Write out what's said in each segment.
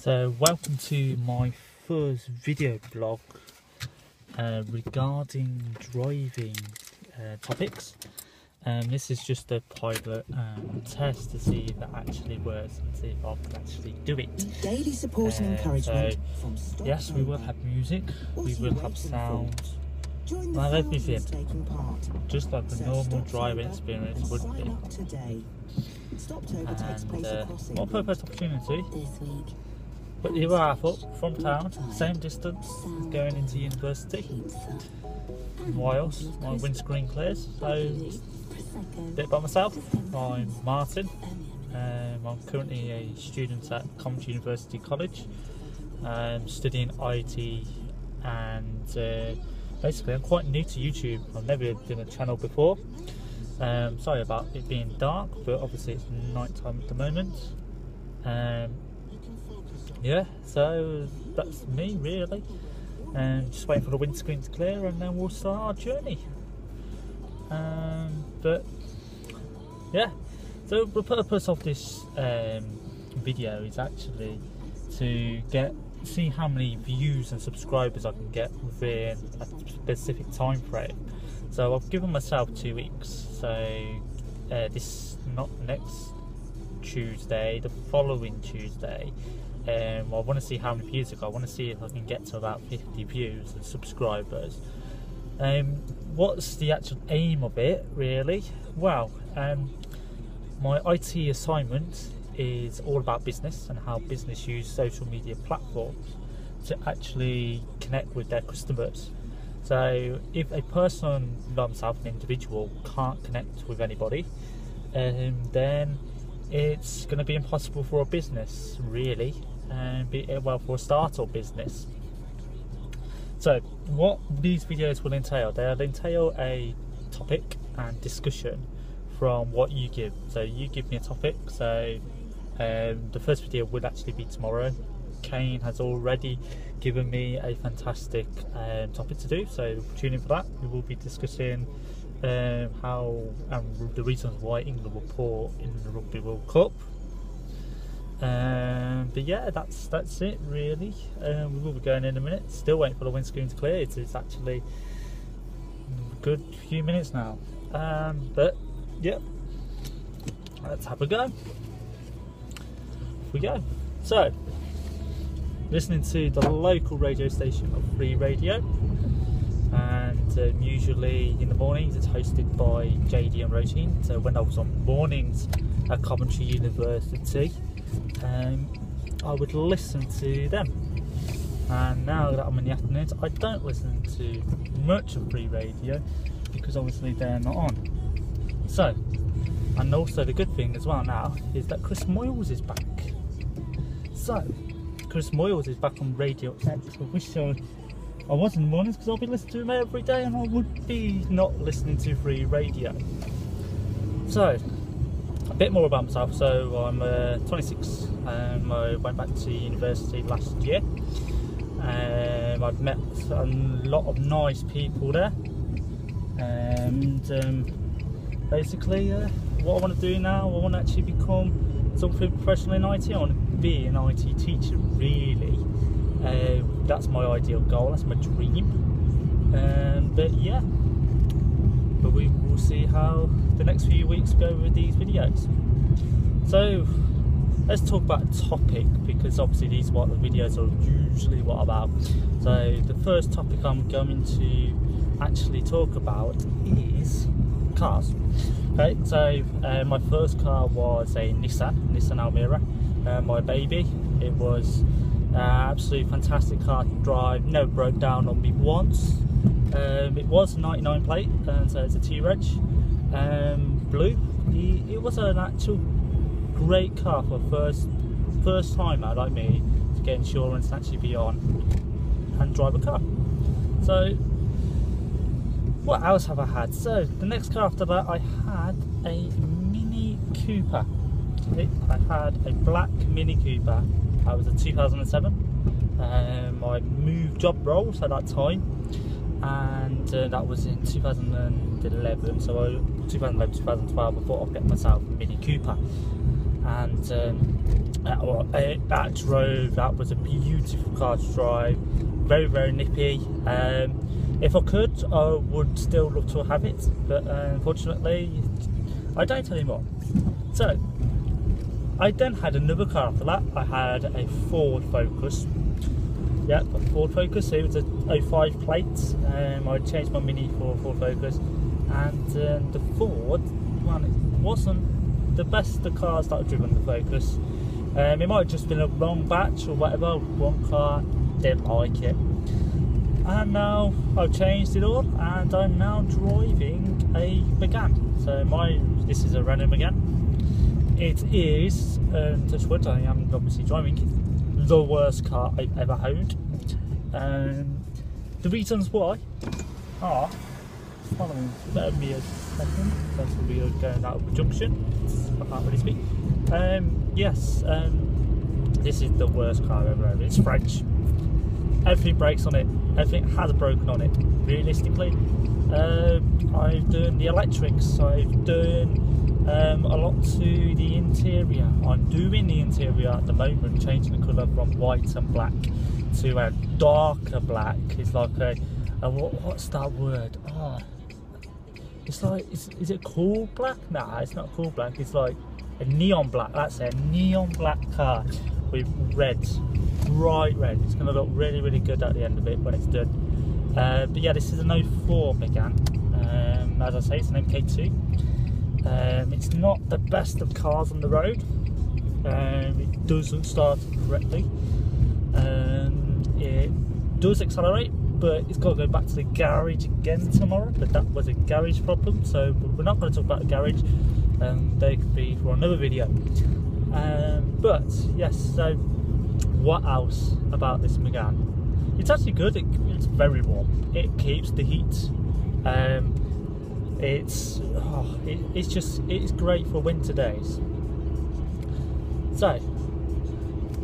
So welcome to my first video blog regarding driving topics. This is just a pilot test to see if that actually works and see if I can actually do it. Daily support and encouragement from yes, we will have music, we will have sound, we'll have everything, just like a normal driving experience would be. And what perfect opportunity. But here I am up from town, same distance as going into university. Whilst my windscreen clears. So, a bit about myself. I'm Martin. I'm currently a student at Coventry University College. I'm studying IT, and basically I'm quite new to YouTube. I've never done a channel before. Sorry about it being dark, but obviously it's night time at the moment. Yeah, so that's me really, and just waiting for the windscreen to clear and then we'll start our journey. But yeah, so the purpose of this video is actually to see how many views and subscribers I can get within a specific time frame. So I've given myself 2 weeks, so this not next Tuesday, the following Tuesday. I want to see how many views I got. I want to see if I can get to about 50 views and subscribers. What's the actual aim of it really? Well, my IT assignment is all about business and how business use social media platforms to actually connect with their customers. So if a person, like myself, an individual, can't connect with anybody, then it's going to be impossible for a business really, well, for a startup business. So what these videos will entail, they'll entail a topic and discussion from what you give. So you give me a topic, so the first video will actually be tomorrow. Kane has already given me a fantastic topic to do, so tune in for that. We will be discussing how the reasons why England were poor in the Rugby World Cup. But yeah, that's it really. We will be going in a minute. Still waiting for the windscreen to clear. It's actually a good few minutes now. But yeah, let's have a go. Off we go. So, listening to the local radio station of Free Radio. And usually in the mornings it's hosted by JD and Roisin. So when I was on mornings at Coventry University, I would listen to them. And now that I'm in the afternoons, I don't listen to much of Free Radio because obviously they're not on. So, and also the good thing as well now is that Chris Moyles is back. So, Chris Moyles is back on Radio X. I wish I was in the mornings because I'll be listening to him every day and I would be not listening to Free Radio. So, a bit more about myself. So, I'm 26. I went back to university last year. I've met a lot of nice people there. And basically, what I want to do now, I want to actually become something professional in IT. I want to be an IT teacher, really. That's my ideal goal, that's my dream. But yeah, but we will see how the next few weeks go with these videos. So let's talk about a topic, because obviously these are what the videos are usually what about. So the first topic I'm going to actually talk about is cars. Okay, so my first car was a Nissan Almera, my baby. It was absolutely fantastic car to drive, never broke down on me once. It was a 99 plate, and so it's a T-Reg, blue. It was an actual great car for first timer like me to get insurance and actually be on and drive a car. So what else have I had? So the next car after that, I had a Mini Cooper. I had a black Mini Cooper. That was a 2007. I moved job roles at that time, and that was in 2011. So 2011, 2012, I thought I'd get myself a Mini Cooper. and that was a beautiful car to drive, very, very nippy. If I could, I would still love to have it, but unfortunately I don't anymore. So I then had another car after that. I had a Ford Focus. Yeah, a Ford Focus. It was a 05 plate. I changed my Mini for a Ford Focus, and the Ford, man, it wasn't the best of cars that I've driven. The Focus. It might have just been a wrong batch or whatever. One car, didn't like it, and now I've changed it all, and I'm now driving a Megane. So this is a Renault Megane. It is, touch wood, I am obviously driving it, the worst car I've ever owned. The reasons why are, following me a second, that's where we are going out of the junction, I can't really speak. Yes, this is the worst car I've ever owned. It's French. Everything breaks on it, everything has broken on it, realistically. I've done the electrics, I've done a lot to the interior. I'm doing the interior at the moment, changing the colour from white and black to a darker black. It's like what's that word? Oh, it's like, is it cool black? Nah, it's not cool black. It's like a neon black. That's a neon black car with red, bright red. It's going to look really, really good at the end of it when it's done. But yeah, this is an 04 Megane. As I say, it's an MK2. It's not the best of cars on the road. It doesn't start correctly. It does accelerate, but it's got to go back to the garage again tomorrow. But that was a garage problem, so we're not going to talk about the garage. They could be for another video. But yes, so what else about this Megane? It's actually good. It's very warm. It keeps the heat. It's great for winter days. So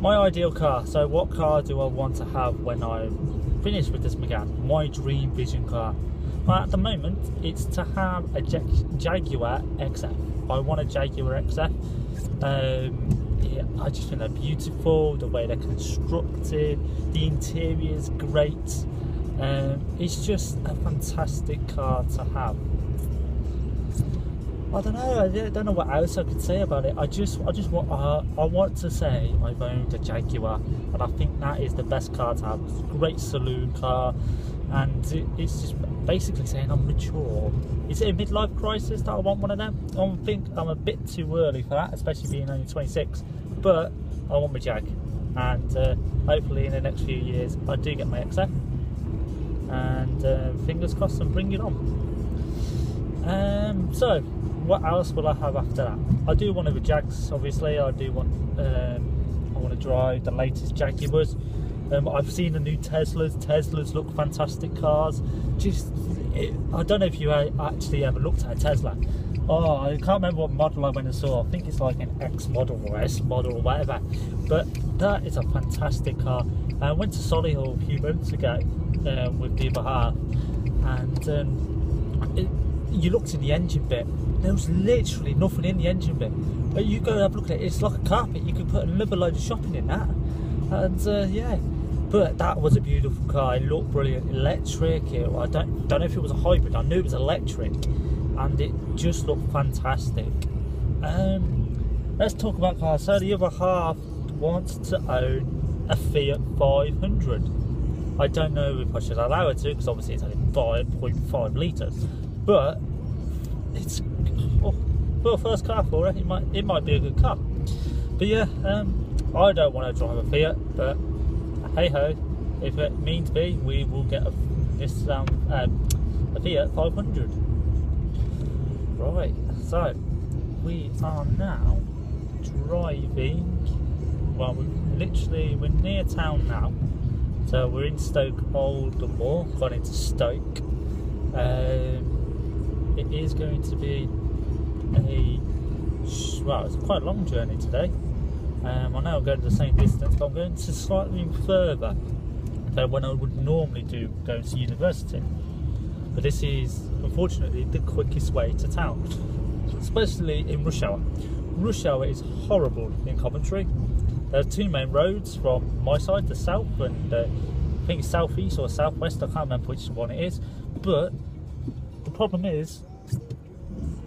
my ideal car. So what car do I want to have when I'm finished with this Megane? My dream vision car. Well, at the moment it's to have a Jaguar XF. I want a Jaguar XF. Yeah, I just think they're beautiful, the way they're constructed, the interior is great. It's just a fantastic car to have. I don't know what else I could say about it. I want to say I've owned a Jaguar, and I think that is the best car to have. It's a great saloon car, and it's just basically saying I'm mature. Is it a midlife crisis that I want one of them? I think I'm a bit too early for that, especially being only 26, but I want my Jag, and hopefully in the next few years I do get my XF, and fingers crossed and bring it on. So what else will I have after that? I do want the Jags, obviously. I do want I want to drive the latest Jaguars. I've seen the new Teslas. Teslas look fantastic cars. I don't know if you actually ever looked at a Tesla. Oh, I can't remember what model I went and saw. I think it's like an X model or S model or whatever. But that is a fantastic car. I went to Solihull a few months ago with the other half, and you looked in the engine bit. There was literally nothing in the engine bit. But you go and have a look at it. It's like a carpet. You could put another load of shopping in that. And yeah. But that was a beautiful car. It looked brilliant. Electric. I don't know if it was a hybrid. I knew it was electric, and it just looked fantastic. Let's talk about cars. So the other half wants to own a Fiat 500. I don't know if I should allow her to, because obviously it's only 5.5 litres. But it's for a first car for her. It might be a good car. But yeah, I don't want to drive a Fiat, but hey ho, if it means be, we will get a Fiat 500. Right, so we are now driving. Well, we're near town now, so we're in Stoke Aldermore, gone into Stoke. It is going to be it's quite a long journey today. I know I'm going to the same distance, but I'm going to slightly further than when I would normally do going to university. But this is unfortunately the quickest way to town, especially in rush hour. rush hour is horrible in Coventry. There are two main roads from my side, the south and I think it's southeast or southwest, I can't remember which one it is. But the problem is,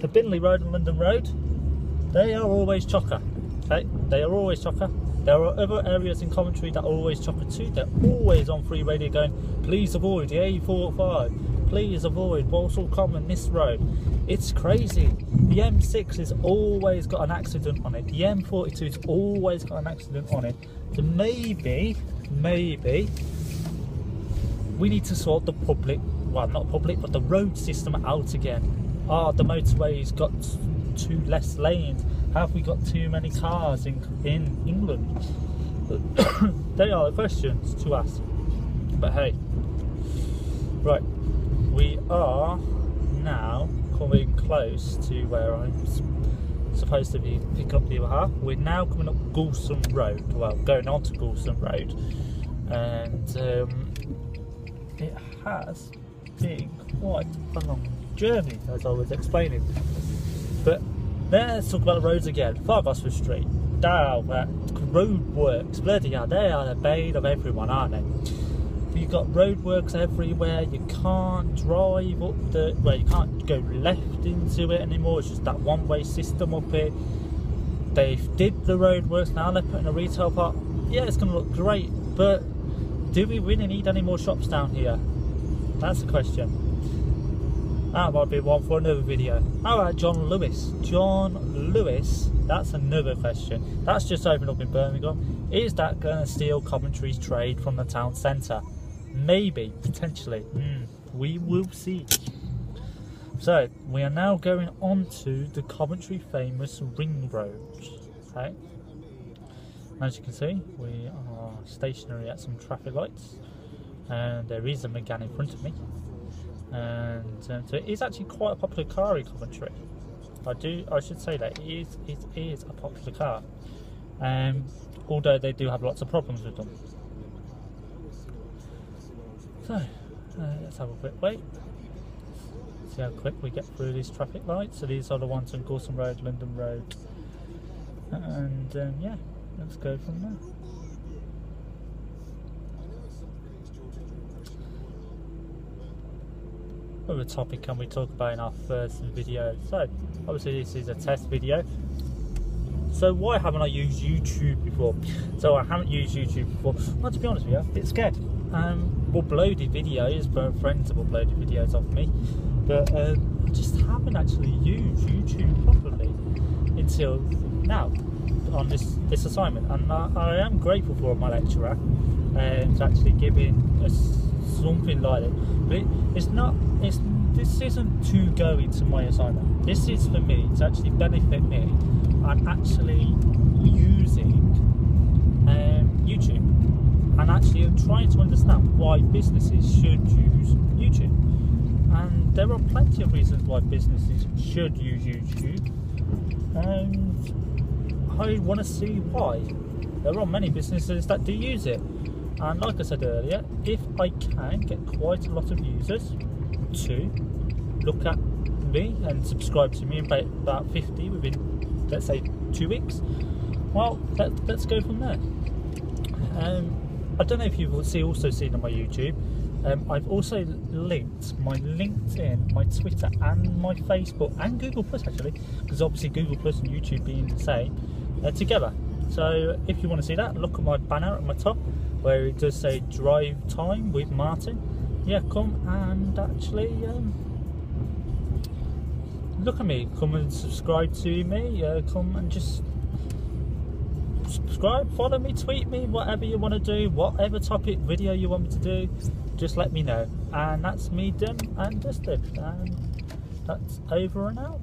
the Binley Road and London Road, they are always chocker. Okay, they are always chocker. There are other areas in Coventry that are always chocker too. They're always on free radio going, please avoid the A45, please avoid Walsall Common, this road. It's crazy. The M6 has always got an accident on it. The M42 has always got an accident on it. So maybe we need to sort the public, well, not public, but the road system out again. The motorway's got two less lanes. Have we got too many cars in England? They are the questions to ask. But hey, right, we are now coming close to where I'm supposed to be pick up the other half. We're now coming up Goulston Road, well, going on to Goulston Road, and it has been quite a long journey, as I was explaining. But let's talk about the roads again. Fargosford Street, road works, bloody hell, they are the bane of everyone, aren't they? You've got roadworks everywhere. You can't drive up you can't go left into it anymore. It's just that one-way system up here. They've did the roadworks, now they're putting a retail park. Yeah, it's going to look great, but do we really need any more shops down here? That's the question. That might be one for another video. How about John Lewis? John Lewis, that's another question. That's just opened up in Birmingham. Is that going to steal Coventry's trade from the town centre? Maybe, potentially. We will see. So, we are now going on to the Coventry famous ring road. Okay. As you can see, we are stationary at some traffic lights, and there is a Megane in front of me. And so it is actually quite a popular car in Coventry. I should say that it is a popular car. Although they do have lots of problems with them. So, let's have a quick wait. See how quick we get through these traffic lights. So these are the ones on Goulston Road, London Road. And yeah, let's go from there. What other topic can we talk about in our first video? So, obviously this is a test video. So why haven't I used YouTube before? So I haven't used YouTube before. Well, to be honest with you, I'm a bit scared. Uploaded videos, but friends have uploaded videos of me, but I just haven't actually used YouTube properly until now on this assignment, and I am grateful for my lecturer to actually giving us something like it. But this isn't to go into my assignment. This is for me to actually benefit me and actually using YouTube. And actually I'm trying to understand why businesses should use YouTube. And there are plenty of reasons why businesses should use YouTube. And I want to see why. There are many businesses that do use it. And like I said earlier, if I can get quite a lot of users to look at me and subscribe to me, about 50 within, let's say, 2 weeks, well, let's go from there. I don't know if you've also seen on my YouTube, I've also linked my LinkedIn, my Twitter and my Facebook and Google Plus actually, because obviously Google Plus and YouTube being the same, together. So if you want to see that, look at my banner at my top where it does say Drive Time with Martin. Yeah, come and actually look at me, come and subscribe to me, come and just subscribe, follow me, tweet me, whatever you want to do, whatever topic video you want me to do, just let me know. And that's me done and dusted, and that's over and out.